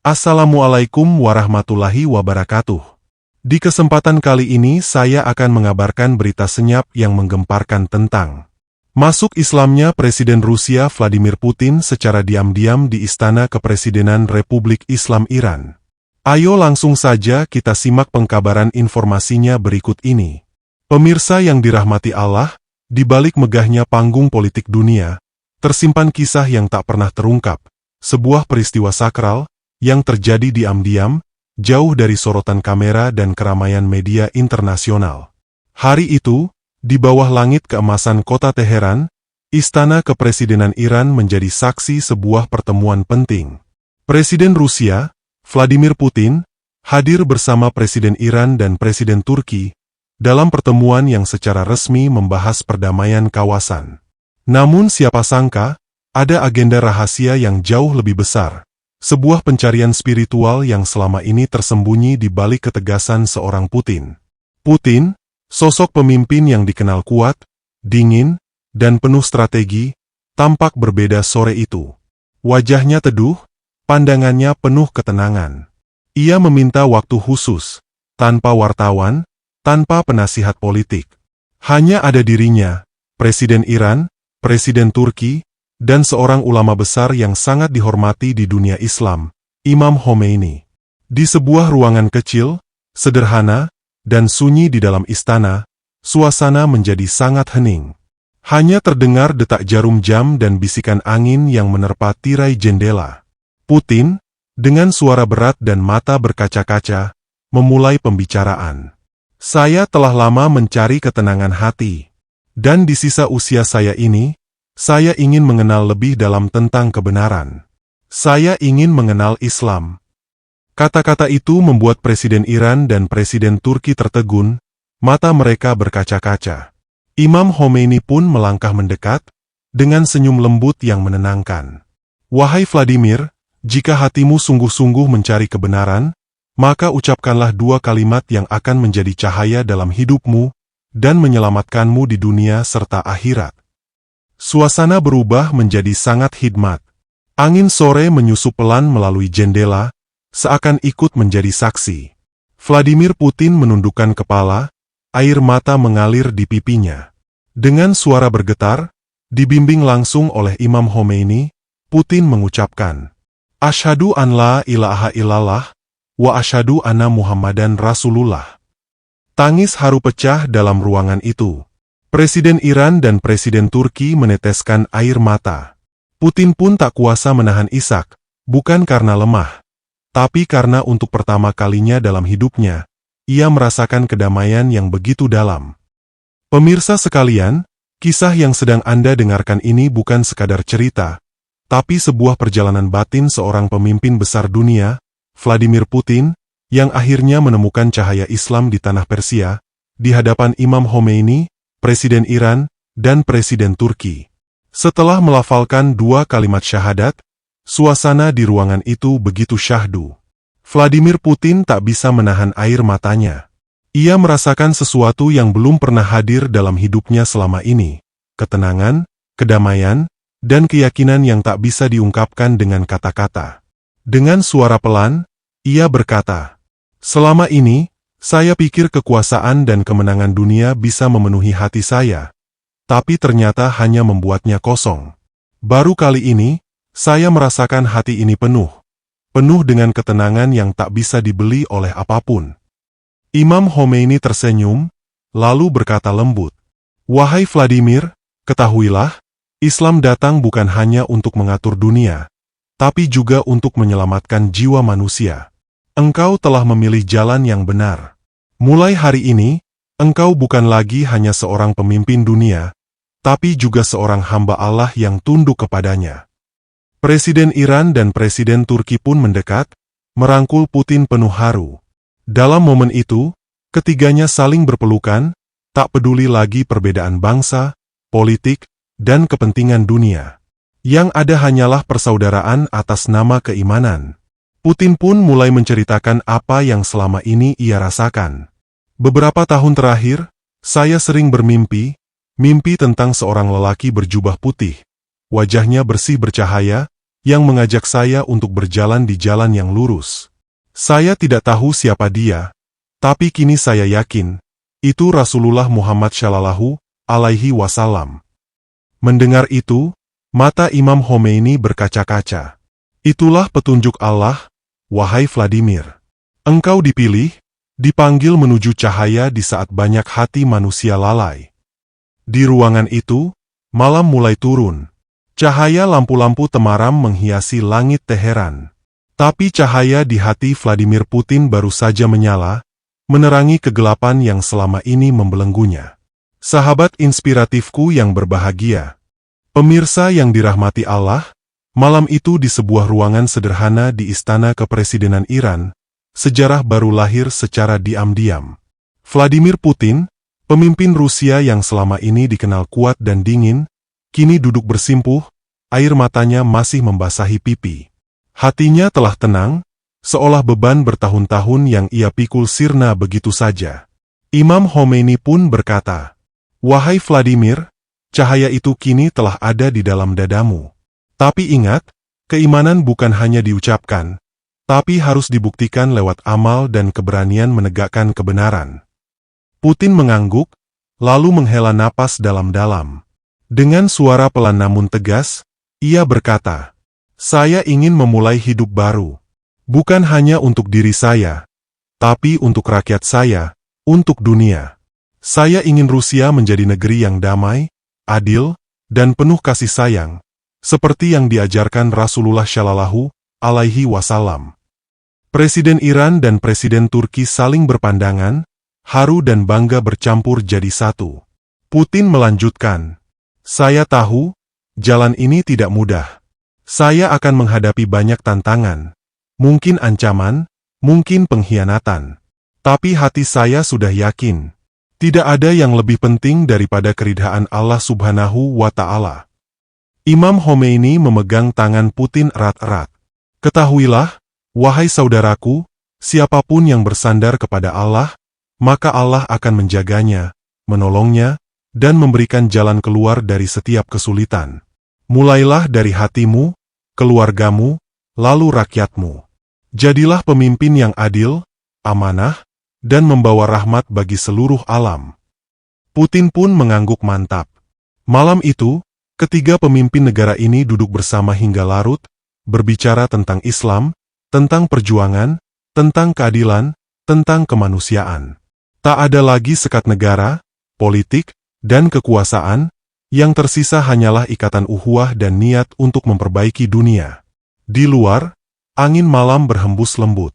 Assalamualaikum warahmatullahi wabarakatuh. Di kesempatan kali ini saya akan mengabarkan berita senyap yang menggemparkan tentang masuk Islamnya Presiden Rusia Vladimir Putin secara diam-diam di Istana Kepresidenan Republik Islam Iran. Ayo langsung saja kita simak pengkabaran informasinya berikut ini. Pemirsa yang dirahmati Allah, di balik megahnya panggung politik dunia, tersimpan kisah yang tak pernah terungkap, sebuah peristiwa sakral yang terjadi diam-diam, jauh dari sorotan kamera dan keramaian media internasional. Hari itu, di bawah langit keemasan kota Teheran, Istana Kepresidenan Iran menjadi saksi sebuah pertemuan penting. Presiden Rusia, Vladimir Putin, hadir bersama Presiden Iran dan Presiden Turki, dalam pertemuan yang secara resmi membahas perdamaian kawasan. Namun siapa sangka, ada agenda rahasia yang jauh lebih besar. Sebuah pencarian spiritual yang selama ini tersembunyi di balik ketegasan seorang Putin. Putin, sosok pemimpin yang dikenal kuat, dingin, dan penuh strategi, tampak berbeda sore itu. Wajahnya teduh, pandangannya penuh ketenangan. Ia meminta waktu khusus, tanpa wartawan, tanpa penasihat politik. Hanya ada dirinya, Presiden Iran, Presiden Turki, dan seorang ulama besar yang sangat dihormati di dunia Islam, Imam Khomeini. Di sebuah ruangan kecil, sederhana, dan sunyi di dalam istana, suasana menjadi sangat hening. Hanya terdengar detak jarum jam dan bisikan angin yang menerpa tirai jendela. Putin, dengan suara berat dan mata berkaca-kaca, memulai pembicaraan. Saya telah lama mencari ketenangan hati. Dan di sisa usia saya ini, saya ingin mengenal lebih dalam tentang kebenaran. Saya ingin mengenal Islam. Kata-kata itu membuat Presiden Iran dan Presiden Turki tertegun, mata mereka berkaca-kaca. Imam Khomeini pun melangkah mendekat, dengan senyum lembut yang menenangkan. Wahai Vladimir, jika hatimu sungguh-sungguh mencari kebenaran, maka ucapkanlah dua kalimat yang akan menjadi cahaya dalam hidupmu, dan menyelamatkanmu di dunia serta akhirat. Suasana berubah menjadi sangat hikmat. Angin sore menyusup pelan melalui jendela, seakan ikut menjadi saksi. Vladimir Putin menundukkan kepala, air mata mengalir di pipinya. Dengan suara bergetar, dibimbing langsung oleh Imam Khomeini, Putin mengucapkan, "Asyhadu an la ilaha illallah, wa asyhadu anna Muhammadan Rasulullah." Tangis haru pecah dalam ruangan itu. Presiden Iran dan Presiden Turki meneteskan air mata. Putin pun tak kuasa menahan isak, bukan karena lemah, tapi karena untuk pertama kalinya dalam hidupnya, ia merasakan kedamaian yang begitu dalam. Pemirsa sekalian, kisah yang sedang Anda dengarkan ini bukan sekadar cerita, tapi sebuah perjalanan batin seorang pemimpin besar dunia, Vladimir Putin, yang akhirnya menemukan cahaya Islam di tanah Persia, di hadapan Imam Khomeini, Presiden Iran, dan Presiden Turki. Setelah melafalkan dua kalimat syahadat, suasana di ruangan itu begitu syahdu. Vladimir Putin tak bisa menahan air matanya. Ia merasakan sesuatu yang belum pernah hadir dalam hidupnya selama ini. Ketenangan, kedamaian, dan keyakinan yang tak bisa diungkapkan dengan kata-kata. Dengan suara pelan, ia berkata, "Selama ini, saya pikir kekuasaan dan kemenangan dunia bisa memenuhi hati saya, tapi ternyata hanya membuatnya kosong. Baru kali ini, saya merasakan hati ini penuh dengan ketenangan yang tak bisa dibeli oleh apapun." Imam Khomeini tersenyum, lalu berkata lembut, "Wahai Vladimir, ketahuilah, Islam datang bukan hanya untuk mengatur dunia, tapi juga untuk menyelamatkan jiwa manusia. Engkau telah memilih jalan yang benar. Mulai hari ini, engkau bukan lagi hanya seorang pemimpin dunia, tapi juga seorang hamba Allah yang tunduk kepadanya." Presiden Iran dan Presiden Turki pun mendekat, merangkul Putin penuh haru. Dalam momen itu, ketiganya saling berpelukan, tak peduli lagi perbedaan bangsa, politik, dan kepentingan dunia. Yang ada hanyalah persaudaraan atas nama keimanan. Putin pun mulai menceritakan apa yang selama ini ia rasakan. "Beberapa tahun terakhir, saya sering bermimpi tentang seorang lelaki berjubah putih. Wajahnya bersih bercahaya, yang mengajak saya untuk berjalan di jalan yang lurus. Saya tidak tahu siapa dia, tapi kini saya yakin, itu Rasulullah Muhammad Shallallahu Alaihi Wasallam. Mendengar itu, mata Imam Khomeini berkaca-kaca. Itulah petunjuk Allah, wahai Vladimir. Engkau dipilih, dipanggil menuju cahaya di saat banyak hati manusia lalai. Di ruangan itu, malam mulai turun. Cahaya lampu-lampu temaram menghiasi langit Teheran. Tapi cahaya di hati Vladimir Putin baru saja menyala, menerangi kegelapan yang selama ini membelenggunya. Sahabat inspiratifku yang berbahagia. Pemirsa yang dirahmati Allah, malam itu di sebuah ruangan sederhana di Istana Kepresidenan Iran, sejarah baru lahir secara diam-diam. Vladimir Putin, pemimpin Rusia yang selama ini dikenal kuat dan dingin, kini duduk bersimpuh, air matanya masih membasahi pipi. Hatinya telah tenang, seolah beban bertahun-tahun yang ia pikul sirna begitu saja. Imam Khomeini pun berkata, "Wahai Vladimir, cahaya itu kini telah ada di dalam dadamu. Tapi ingat, keimanan bukan hanya diucapkan, tapi harus dibuktikan lewat amal dan keberanian menegakkan kebenaran." Putin mengangguk, lalu menghela napas dalam-dalam. Dengan suara pelan namun tegas, ia berkata, "Saya ingin memulai hidup baru. Bukan hanya untuk diri saya, tapi untuk rakyat saya, untuk dunia. Saya ingin Rusia menjadi negeri yang damai, adil, dan penuh kasih sayang, seperti yang diajarkan Rasulullah Shallallahu Alaihi Wasallam." Presiden Iran dan Presiden Turki saling berpandangan, haru dan bangga bercampur jadi satu. Putin melanjutkan, "Saya tahu, jalan ini tidak mudah. Saya akan menghadapi banyak tantangan, mungkin ancaman, mungkin pengkhianatan. Tapi hati saya sudah yakin, tidak ada yang lebih penting daripada keridhaan Allah Subhanahu wa Ta'ala." Imam Khomeini memegang tangan Putin erat-erat. "Ketahuilah, wahai saudaraku, siapapun yang bersandar kepada Allah, maka Allah akan menjaganya, menolongnya, dan memberikan jalan keluar dari setiap kesulitan. Mulailah dari hatimu, keluargamu, lalu rakyatmu. Jadilah pemimpin yang adil, amanah, dan membawa rahmat bagi seluruh alam." Putin pun mengangguk mantap. Malam itu, ketiga pemimpin negara ini duduk bersama hingga larut, berbicara tentang Islam, tentang perjuangan, tentang keadilan, tentang kemanusiaan. Tak ada lagi sekat negara, politik, dan kekuasaan, yang tersisa hanyalah ikatan ukhuwah dan niat untuk memperbaiki dunia. Di luar, angin malam berhembus lembut.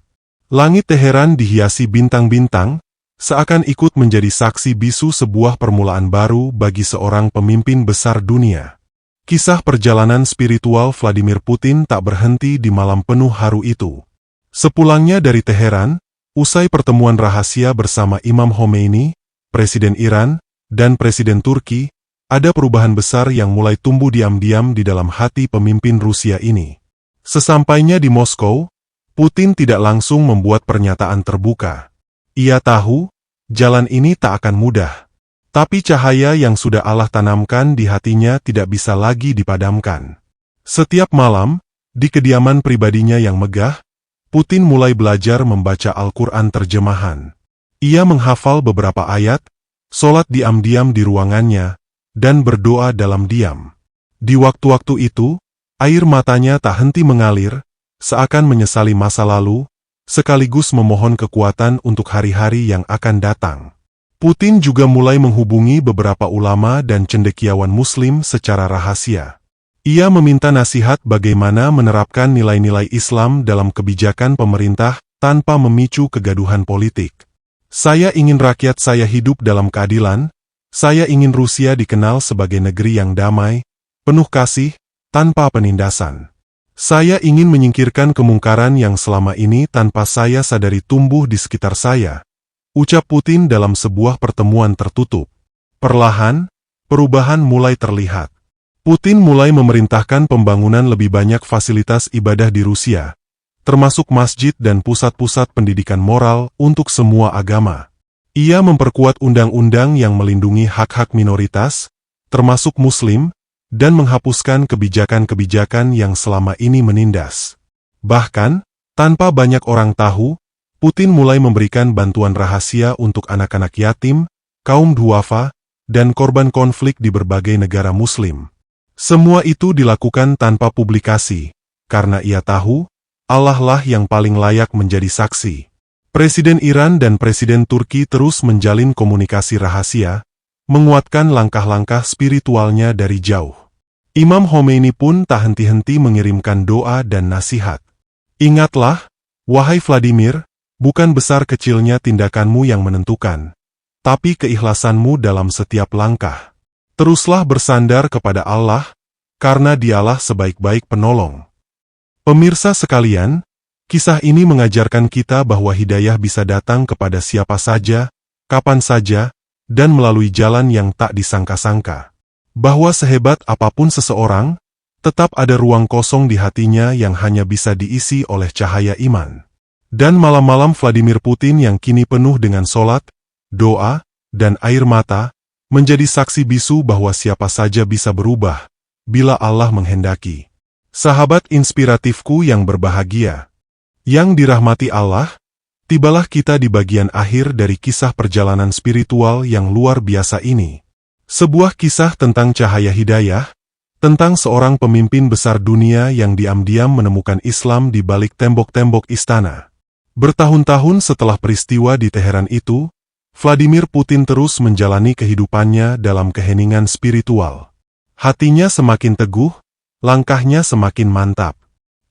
Langit Teheran dihiasi bintang-bintang, seakan ikut menjadi saksi bisu sebuah permulaan baru bagi seorang pemimpin besar dunia. Kisah perjalanan spiritual Vladimir Putin tak berhenti di malam penuh haru itu. Sepulangnya dari Teheran, usai pertemuan rahasia bersama Imam Khomeini, Presiden Iran, dan Presiden Turki, ada perubahan besar yang mulai tumbuh diam-diam di dalam hati pemimpin Rusia ini. Sesampainya di Moskow, Putin tidak langsung membuat pernyataan terbuka. Ia tahu, jalan ini tak akan mudah. Tapi cahaya yang sudah Allah tanamkan di hatinya tidak bisa lagi dipadamkan. Setiap malam, di kediaman pribadinya yang megah, Putin mulai belajar membaca Al-Quran terjemahan. Ia menghafal beberapa ayat, sholat diam-diam di ruangannya, dan berdoa dalam diam. Di waktu-waktu itu, air matanya tak henti mengalir, seakan menyesali masa lalu, sekaligus memohon kekuatan untuk hari-hari yang akan datang. Putin juga mulai menghubungi beberapa ulama dan cendekiawan Muslim secara rahasia. Ia meminta nasihat bagaimana menerapkan nilai-nilai Islam dalam kebijakan pemerintah tanpa memicu kegaduhan politik. "Saya ingin rakyat saya hidup dalam keadilan, saya ingin Rusia dikenal sebagai negeri yang damai, penuh kasih, tanpa penindasan. Saya ingin menyingkirkan kemungkaran yang selama ini tanpa saya sadari tumbuh di sekitar saya," ucap Putin dalam sebuah pertemuan tertutup. Perlahan, perubahan mulai terlihat. Putin mulai memerintahkan pembangunan lebih banyak fasilitas ibadah di Rusia, termasuk masjid dan pusat-pusat pendidikan moral untuk semua agama. Ia memperkuat undang-undang yang melindungi hak-hak minoritas, termasuk Muslim, dan menghapuskan kebijakan-kebijakan yang selama ini menindas. Bahkan, tanpa banyak orang tahu, Putin mulai memberikan bantuan rahasia untuk anak-anak yatim, kaum duafa, dan korban konflik di berbagai negara Muslim. Semua itu dilakukan tanpa publikasi, karena ia tahu, Allah lah yang paling layak menjadi saksi. Presiden Iran dan Presiden Turki terus menjalin komunikasi rahasia, menguatkan langkah-langkah spiritualnya dari jauh. Imam Khomeini pun tak henti-henti mengirimkan doa dan nasihat. Ingatlah, wahai Vladimir, bukan besar kecilnya tindakanmu yang menentukan, tapi keikhlasanmu dalam setiap langkah. Teruslah bersandar kepada Allah, karena Dialah sebaik-baik penolong. Pemirsa sekalian, kisah ini mengajarkan kita bahwa hidayah bisa datang kepada siapa saja, kapan saja, dan melalui jalan yang tak disangka-sangka. Bahwa sehebat apapun seseorang, tetap ada ruang kosong di hatinya yang hanya bisa diisi oleh cahaya iman. Dan malam-malam Vladimir Putin yang kini penuh dengan solat, doa, dan air mata, menjadi saksi bisu bahwa siapa saja bisa berubah, bila Allah menghendaki. Sahabat inspiratifku yang berbahagia, yang dirahmati Allah, tibalah kita di bagian akhir dari kisah perjalanan spiritual yang luar biasa ini. Sebuah kisah tentang cahaya hidayah, tentang seorang pemimpin besar dunia yang diam-diam menemukan Islam di balik tembok-tembok istana. Bertahun-tahun setelah peristiwa di Teheran itu, Vladimir Putin terus menjalani kehidupannya dalam keheningan spiritual. Hatinya semakin teguh, langkahnya semakin mantap.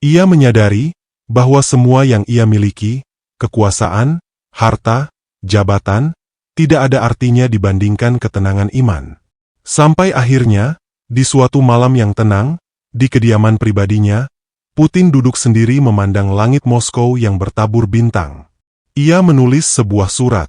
Ia menyadari bahwa semua yang ia miliki, kekuasaan, harta, jabatan, tidak ada artinya dibandingkan ketenangan iman. Sampai akhirnya, di suatu malam yang tenang, di kediaman pribadinya, Putin duduk sendiri memandang langit Moskow yang bertabur bintang. Ia menulis sebuah surat.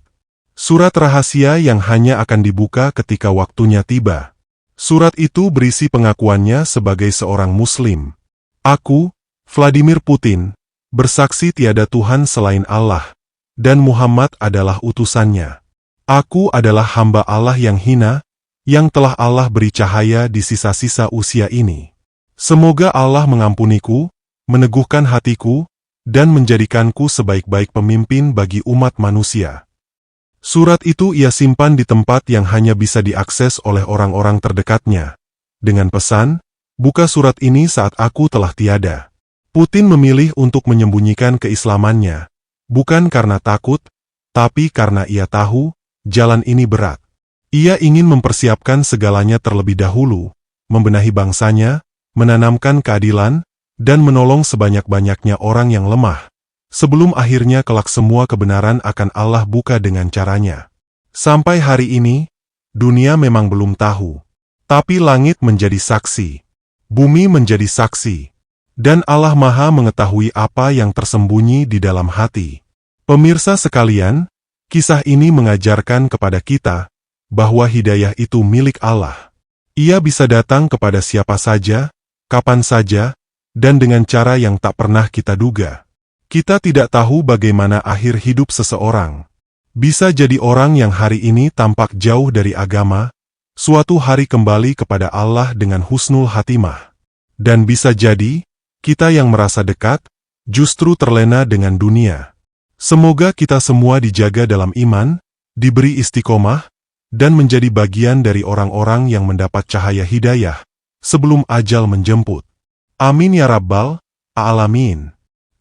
Surat rahasia yang hanya akan dibuka ketika waktunya tiba. Surat itu berisi pengakuannya sebagai seorang Muslim. Aku, Vladimir Putin, bersaksi tiada Tuhan selain Allah, dan Muhammad adalah utusannya. Aku adalah hamba Allah yang hina, yang telah Allah beri cahaya di sisa-sisa usia ini. Semoga Allah mengampuniku, meneguhkan hatiku, dan menjadikanku sebaik-baik pemimpin bagi umat manusia. Surat itu ia simpan di tempat yang hanya bisa diakses oleh orang-orang terdekatnya. Dengan pesan, buka surat ini saat aku telah tiada. Putin memilih untuk menyembunyikan keislamannya, bukan karena takut, tapi karena ia tahu, jalan ini berat. Ia ingin mempersiapkan segalanya terlebih dahulu, membenahi bangsanya, menanamkan keadilan, dan menolong sebanyak-banyaknya orang yang lemah, sebelum akhirnya kelak semua kebenaran akan Allah buka dengan caranya. Sampai hari ini, dunia memang belum tahu. Tapi langit menjadi saksi, bumi menjadi saksi, dan Allah Maha mengetahui apa yang tersembunyi di dalam hati. Pemirsa sekalian, kisah ini mengajarkan kepada kita, bahwa hidayah itu milik Allah. Ia bisa datang kepada siapa saja, kapan saja, dan dengan cara yang tak pernah kita duga. Kita tidak tahu bagaimana akhir hidup seseorang. Bisa jadi orang yang hari ini tampak jauh dari agama, suatu hari kembali kepada Allah dengan husnul hatimah. Dan bisa jadi, kita yang merasa dekat, justru terlena dengan dunia. Semoga kita semua dijaga dalam iman, diberi istiqomah, dan menjadi bagian dari orang-orang yang mendapat cahaya hidayah, sebelum ajal menjemput. Amin ya Rabbal Alamin.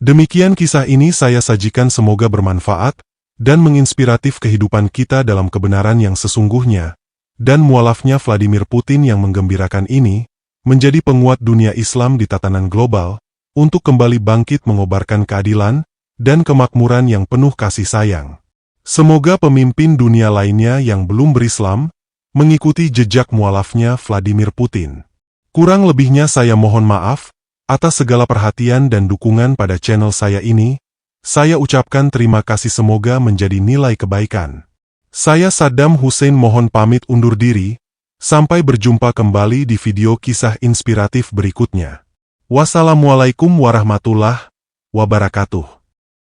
Demikian kisah ini saya sajikan, semoga bermanfaat, dan menginspiratif kehidupan kita dalam kebenaran yang sesungguhnya, dan mualafnya Vladimir Putin yang menggembirakan ini, menjadi penguat dunia Islam di tatanan global, untuk kembali bangkit mengobarkan keadilan, dan kemakmuran yang penuh kasih sayang. Semoga pemimpin dunia lainnya yang belum berislam, mengikuti jejak mualafnya Vladimir Putin. Kurang lebihnya saya mohon maaf, atas segala perhatian dan dukungan pada channel saya ini, saya ucapkan terima kasih, semoga menjadi nilai kebaikan. Saya Saddam Hussein mohon pamit undur diri, sampai berjumpa kembali di video kisah inspiratif berikutnya. Wassalamualaikum warahmatullahi wabarakatuh.